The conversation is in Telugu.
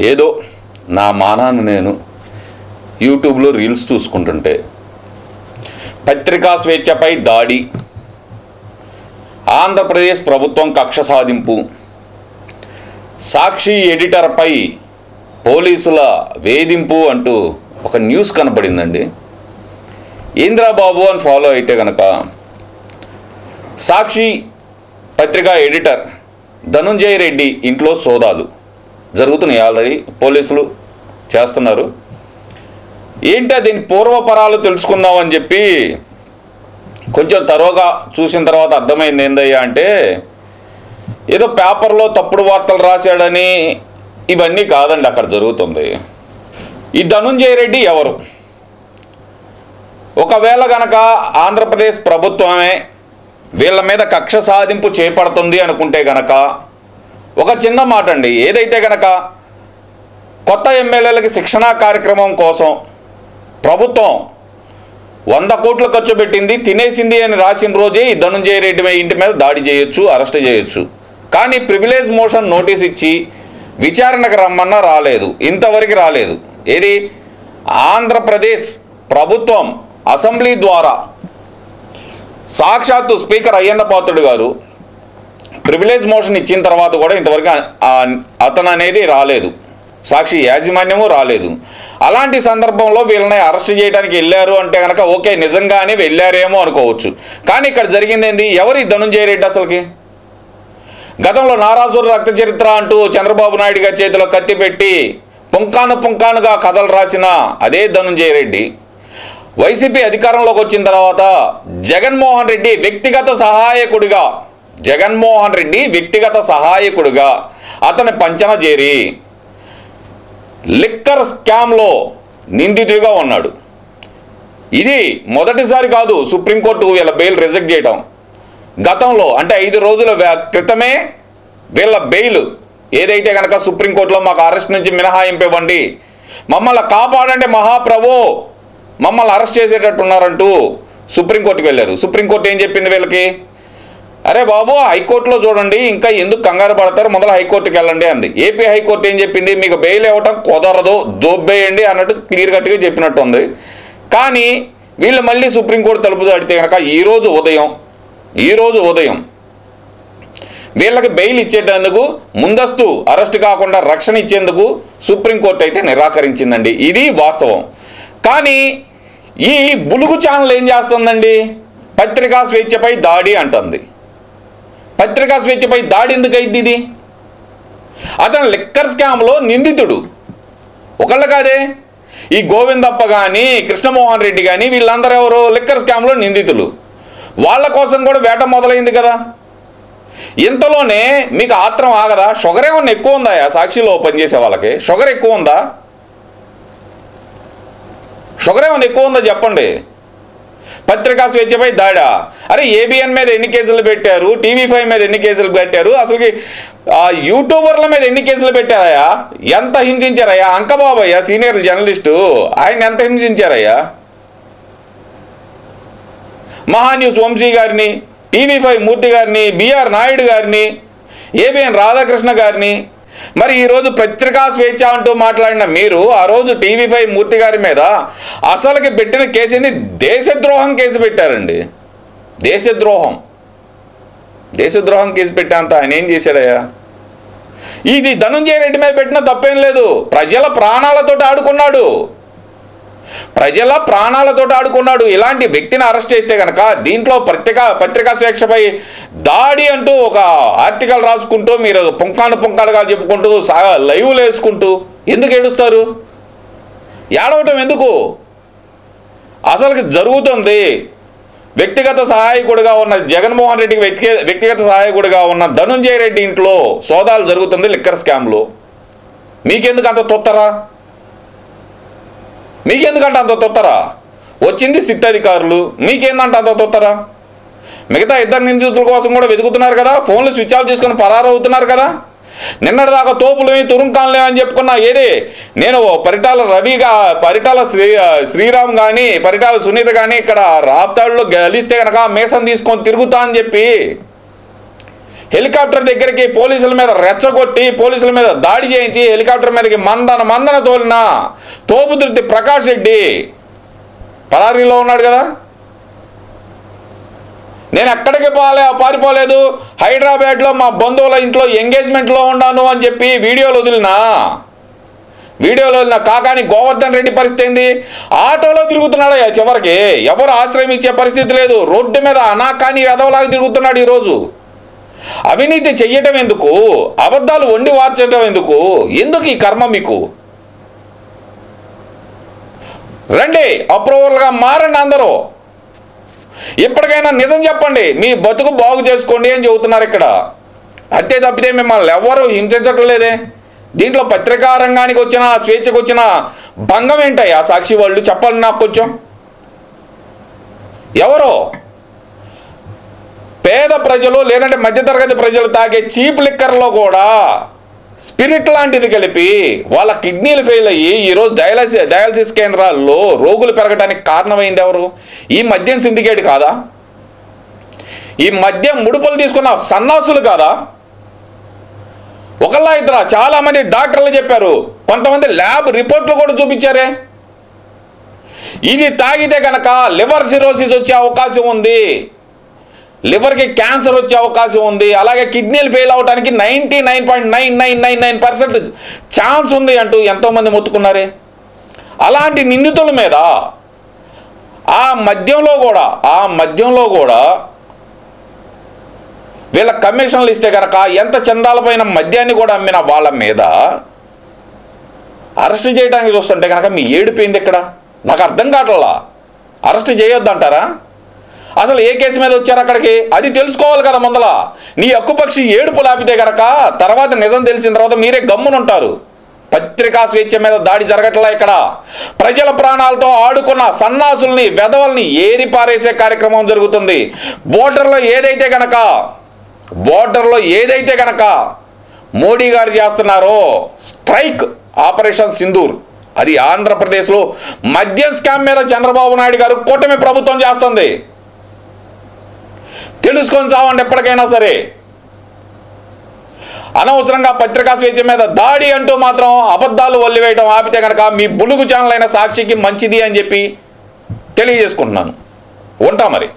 ఏదో నా మానాన్ని నేను యూట్యూబ్లో రీల్స్ చూసుకుంటుంటే పత్రికా స్వేచ్ఛపై దాడి, ఆంధ్రప్రదేశ్ ప్రభుత్వం కక్ష సాధింపు, సాక్షి ఎడిటర్పై పోలీసుల వేధింపు అంటూ ఒక న్యూస్ కనపడిందండి. ఇంద్రబాబు అని ఫాలో అయితే కనుక సాక్షి పత్రికా ఎడిటర్ ధనుంజయ రెడ్డి ఇంట్లో సోదాలు జరుగుతున్నాయి. ఆల్రెడీ పోలీసులు చేస్తున్నారు. ఏంటో దీని పూర్వపరాలు తెలుసుకుందామని చెప్పి కొంచెం తరోగా చూసిన తర్వాత అర్థమైంది ఏందయ్యా అంటే, ఏదో పేపర్లో తప్పుడు వార్తలు రాశాడని ఇవన్నీ కాదండి అక్కడ జరుగుతుంది. ఈ ధనుంజయ రెడ్డి ఎవరు? ఒకవేళ గనక ఆంధ్రప్రదేశ్ ప్రభుత్వమే వీళ్ళ మీద కక్ష సాధింపు చేపడుతుంది అనుకుంటే గనక ఒక చిన్న మాట అండి, ఏదైతే గనక కొత్త ఎమ్మెల్యేలకి శిక్షణా కార్యక్రమం కోసం ప్రభుత్వం 100 కోట్లు ఖర్చు పెట్టింది, తినేసింది అని రాసిన రోజే ఈ ధనుంజయ రెడ్డి ఇంటి మీద దాడి చేయొచ్చు, అరెస్ట్ చేయొచ్చు. కానీ ప్రివిలేజ్ మోషన్ నోటీస్ ఇచ్చి విచారణకు రమ్మన్నా రాలేదు, ఇంతవరకు రాలేదు. ఏది ఆంధ్రప్రదేశ్ ప్రభుత్వం అసెంబ్లీ ద్వారా సాక్షాత్తు స్పీకర్ అయ్యన్న పాత్రుడు గారు ప్రివిలేజ్ మోషన్ ఇచ్చిన తర్వాత కూడా ఇంతవరకు అతను అనేది రాలేదు, సాక్షి యాజమాన్యము రాలేదు. అలాంటి సందర్భంలో వీళ్ళని అరెస్ట్ చేయడానికి వెళ్ళారు అంటే కనుక ఓకే, నిజంగానే వెళ్ళారేమో అనుకోవచ్చు. కానీ ఇక్కడ జరిగింది ఏంది? ఎవరి ధనుంజయ రెడ్డి అసలుకి? గతంలో నారాసుర రక్త చరిత్ర అంటూ చంద్రబాబు నాయుడు గారి చేతిలో కత్తి పెట్టి పుంకానుగా కథలు రాసిన అదే ధనుంజయ రెడ్డి వైసీపీ అధికారంలోకి వచ్చిన తర్వాత జగన్మోహన్ రెడ్డి వ్యక్తిగత సహాయకుడిగా అతని పంచన చేరి లిక్కర్ స్కామ్లో నిందితుడిగా ఉన్నాడు. ఇది మొదటిసారి కాదు సుప్రీంకోర్టు వీళ్ళ బెయిల్ రిజెక్ట్ చేయటం. గతంలో అంటే 5 రోజుల క్రితమే వీళ్ళ బెయిల్ ఏదైతే కనుక సుప్రీంకోర్టులో మాకు అరెస్ట్ నుంచి మినహాయింపు ఇవ్వండి, మమ్మల్ని కాపాడండి మహాప్రభు, మమ్మల్ని అరెస్ట్ చేసేటట్టున్నారంటూ సుప్రీంకోర్టుకి వెళ్ళారు. సుప్రీంకోర్టు ఏం చెప్పింది వీళ్ళకి? అరే బాబు, హైకోర్టులో చూడండి, ఇంకా ఎందుకు కంగారు పడతారు, మొదలు హైకోర్టుకి వెళ్ళండి అంది. ఏపీ హైకోర్టు ఏం చెప్పింది? మీకు బెయిల్ ఇవ్వటం కుదరదు, దోబ్బేయండి అన్నట్టు క్లియర్ కట్గా చెప్పినట్టు ఉంది. కానీ వీళ్ళు మళ్ళీ సుప్రీంకోర్టు తలుపు తడితే కనుక ఈరోజు ఉదయం వీళ్ళకి బెయిల్ ఇచ్చేటందుకు, ముందస్తు అరెస్ట్ కాకుండా రక్షణ ఇచ్చేందుకు సుప్రీంకోర్టు అయితే నిరాకరించిందండి. ఇది వాస్తవం. కానీ ఈ బులుగు ఛానల్ ఏం చేస్తుందండి? పత్రికా స్వేచ్ఛపై దాడి అంటుంది. పత్రికా స్వేచ్ఛపై దాడి ఎందుకు అయింది? ఇది అతను లిక్కర్ స్కామ్లో నిందితుడు. ఒకళ్ళు కాదే, ఈ గోవిందప్ప కానీ కృష్ణమోహన్ రెడ్డి కానీ వీళ్ళందరూ ఎవరు? లిక్కర్ స్కామ్లో నిందితులు. వాళ్ళ కోసం కూడా వేట మొదలైంది కదా. ఇంతలోనే మీకు ఆత్రం ఆగదా? షుగర్ ఏమన్నా ఎక్కువ ఉందా? సాక్షిలో పనిచేసే వాళ్ళకి షుగర్ ఎక్కువ ఉందా? షుగర్ ఏమన్నా ఎక్కువ ఉందా చెప్పండి. పత్రికా స్వేచ్ఛపై దాడా? అరే ఏబిఎన్ మీద ఎన్ని కేసులు పెట్టారు, టీవీ5 మీద ఎన్ని కేసులు పెట్టారు, అసలుకి యూట్యూబర్ల మీద ఎన్ని కేసులు పెట్టారయ్యా? ఎంత హింసించారయ్యా? అంకబాబయ్య సీనియర్ జర్నలిస్టు, ఆయన ఎంత హింసించారయ్యా? మహాన్యూస్ వంశీ గారిని, టీవీ5 మూర్తి గారిని, బిఆర్ నాయుడు గారిని, ఏబిఎన్ రాధాకృష్ణ గారిని. మరి ఈరోజు పత్రికా స్వేచ్ఛ అంటూ మాట్లాడిన మీరు ఆ రోజు టీవీ5 మూర్తి గారి మీద అసలుకి పెట్టిన కేసు ఏంది? దేశద్రోహం కేసు పెట్టారండి. దేశద్రోహం కేసు పెట్టేంత ఆయన ఏం చేశాడయ్యా? ఇది ధనుంజయ రెడ్డి మీద పెట్టిన తప్పేం లేదు. ప్రజల ప్రాణాలతో ఆడుకున్నాడు. ఇలాంటి వ్యక్తిని అరెస్ట్ చేస్తే కనుక దీంట్లో పత్రికా స్వేచ్ఛపై దాడి అంటూ ఒక ఆర్టికల్ రాసుకుంటూ మీరు పుంకాలుగా చెప్పుకుంటూ లైవ్లు వేసుకుంటూ ఎందుకు ఏడుస్తారు? ఏడవటం ఎందుకు? అసలుకి జరుగుతుంది. వ్యక్తిగత సహాయకుడిగా ఉన్న జగన్మోహన్ రెడ్డికి వ్యక్తిగత సహాయకుడిగా ఉన్న ధనుంజయ రెడ్డి ఇంట్లో సోదాలు జరుగుతుంది లిక్కర్ స్కామ్లో. మీకెందుకు అంత తొత్తరా? వచ్చింది సిట్ అధికారులు, మీకేందంటే అంత తొత్తరా? మిగతా 2 నిందితుల కోసం కూడా వెతుకుతున్నారు కదా, ఫోన్లు స్విచ్ ఆఫ్ చేసుకొని పరారవుతున్నారు కదా. నిన్నటిదాకా తోపులు తురుంకాన్లే అని చెప్పుకున్నా. ఏది నేను పరిటాల శ్రీరామ్ కానీ పరిటాల సునీత కానీ ఇక్కడ రాప్తాడులో గెలిస్తే కనుక మేసం తీసుకొని తిరుగుతా అని చెప్పి హెలికాప్టర్ దగ్గరికి పోలీసుల మీద రెచ్చగొట్టి పోలీసుల మీద దాడి చేయించి హెలికాప్టర్ మీదకి మందన తోలిన తోపుదుర్తి ప్రకాష్ రెడ్డి పరారీలో ఉన్నాడు కదా. నేను ఎక్కడికి పారిపోలేదు, హైదరాబాద్లో మా బంధువుల ఇంట్లో ఎంగేజ్మెంట్లో ఉన్నాను అని చెప్పి వీడియోలు వదిలిన కాకాని గోవర్ధన్ రెడ్డి పరిస్థితి ఏంది? ఆటోలో తిరుగుతున్నాడు చివరికి. ఎవరు ఆశ్రయం ఇచ్చే పరిస్థితి లేదు, రోడ్డు మీద అనాకాని ఎదవలాగా తిరుగుతున్నాడు ఈరోజు. అవినీతి చెయ్యటం ఎందుకు, అబద్ధాలు వండి వార్చడం ఎందుకు ఈ కర్మ మీకు? రండి, అప్రూవల్గా మారండి అందరూ. ఇప్పటికైనా నిజం చెప్పండి, మీ బతుకు బాగు చేసుకోండి అని చెబుతున్నారు ఇక్కడ. అంతే తప్పితే మిమ్మల్ని ఎవరు హింసించట్లేదే. దీంట్లో పత్రికా రంగానికి వచ్చిన స్వేచ్ఛకు వచ్చిన భంగం ఏంటయ్యా సాక్షి వాళ్ళు? చెప్పాలి నాకు కొంచెం. ఎవరో పేద ప్రజలు లేదంటే మధ్యతరగతి ప్రజలు తాగే చీప్ లిక్కర్లో కూడా స్పిరిట్ లాంటిది కలిపి వాళ్ళ కిడ్నీలు ఫెయిల్ అయ్యి ఈరోజు డయాలసిస్ కేంద్రాల్లో రోగులు పెరగడానికి కారణమైంది ఎవరు? ఈ మద్యం సిండికేట్ కాదా? ఈ మద్యం ముడుపులు తీసుకున్న సన్నాసులు కాదా? ఒకళ్ళ ఇద్దరా? చాలామంది డాక్టర్లు చెప్పారు, కొంతమంది ల్యాబ్ రిపోర్ట్లు కూడా చూపించారే. ఇది తాగితే కనుక లివర్ సిరోసిస్ వచ్చే అవకాశం ఉంది, లివర్కి క్యాన్సర్ వచ్చే అవకాశం ఉంది, అలాగే కిడ్నీలు ఫెయిల్ అవడానికి 99.9999% ఛాన్స్ ఉంది అంటూ ఎంతోమంది మొత్తుకున్నారే. అలాంటి నిందితుల మీద ఆ మద్యంలో కూడా వీళ్ళ కమిషన్లు ఇస్తే కనుక ఎంత చందాలపైన మద్యాన్ని కూడా అమ్మిన వాళ్ళ మీద అరెస్ట్ చేయడానికి చూస్తుంటే కనుక మీ ఏడిపోయింది ఇక్కడ. నాకు అర్థం కావట్లా. అరెస్ట్ చేయొద్దంటారా? అసలు ఏ కేసు మీద వచ్చారు అక్కడికి అది తెలుసుకోవాలి కదా ముందల. నీ హక్కుపక్షి ఏడుపు లాపితే కనుక తర్వాత నిజం తెలిసిన తర్వాత మీరే గమ్మునుంటారు. పత్రికా స్వేచ్ఛ మీద దాడి జరగట్లా ఇక్కడ. ప్రజల ప్రాణాలతో ఆడుకున్న సన్నాసుల్ని వెధవల్ని ఏరి పారేసే కార్యక్రమం జరుగుతుంది. బోర్డర్లో ఏదైతే గనక మోడీ గారు చేస్తున్నారో స్ట్రైక్ ఆపరేషన్ సింధూర్, అది ఆంధ్రప్రదేశ్లో మద్యం స్కామ్ మీద చంద్రబాబు నాయుడు గారు కూటమి ప్రభుత్వం చేస్తుంది. తెలుసుకొని చావండి ఎప్పటికైనా సరే. అనవసరంగా పత్రికా స్వేచ్ఛ మీద దాడి అంటూ మాత్రం అబద్ధాలు వల్లివేయడం ఆపితే కనుక మీ బులుగు ఛానల్ అయిన సాక్షికి మంచిది అని చెప్పి తెలియజేసుకుంటున్నాను. ఉంటా మరి.